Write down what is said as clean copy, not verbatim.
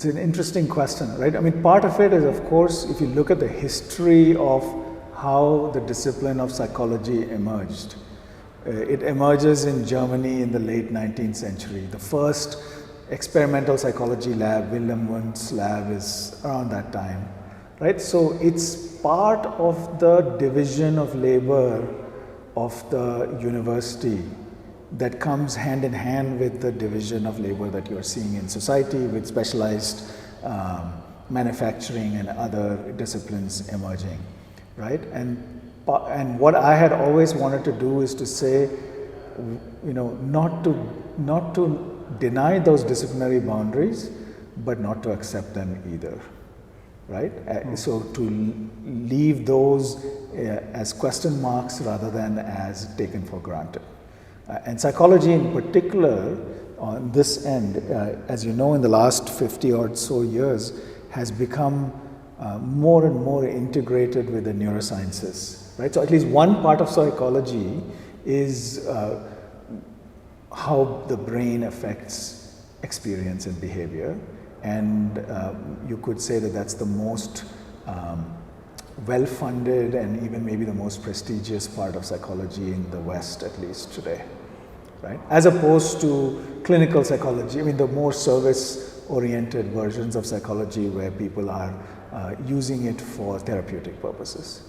It's an interesting question, right? I mean, part of it is, of course, if you look at the history of how the discipline of psychology emerged, it emerges in Germany in the late 19th century. The first experimental psychology lab, Wilhelm Wundt's lab, is around that time, right? So it's part of the division of labor of the university that comes hand in hand with the division of labor that you're seeing in society with specialized manufacturing and other disciplines emerging, right? And what I had always wanted to do is to say, you know, not to deny those disciplinary boundaries, but not to accept them either, right? So to leave those as question marks rather than as taken for granted. And psychology in particular, on this end, as you know, in the last 50 or so years, has become more and more integrated with the neurosciences, right? So at least one part of psychology is how the brain affects experience and behavior. And you could say that that's the most well-funded and even maybe the most prestigious part of psychology in the West, at least today, right? As opposed to clinical psychology, I mean, the more service-oriented versions of psychology where people are using it for therapeutic purposes.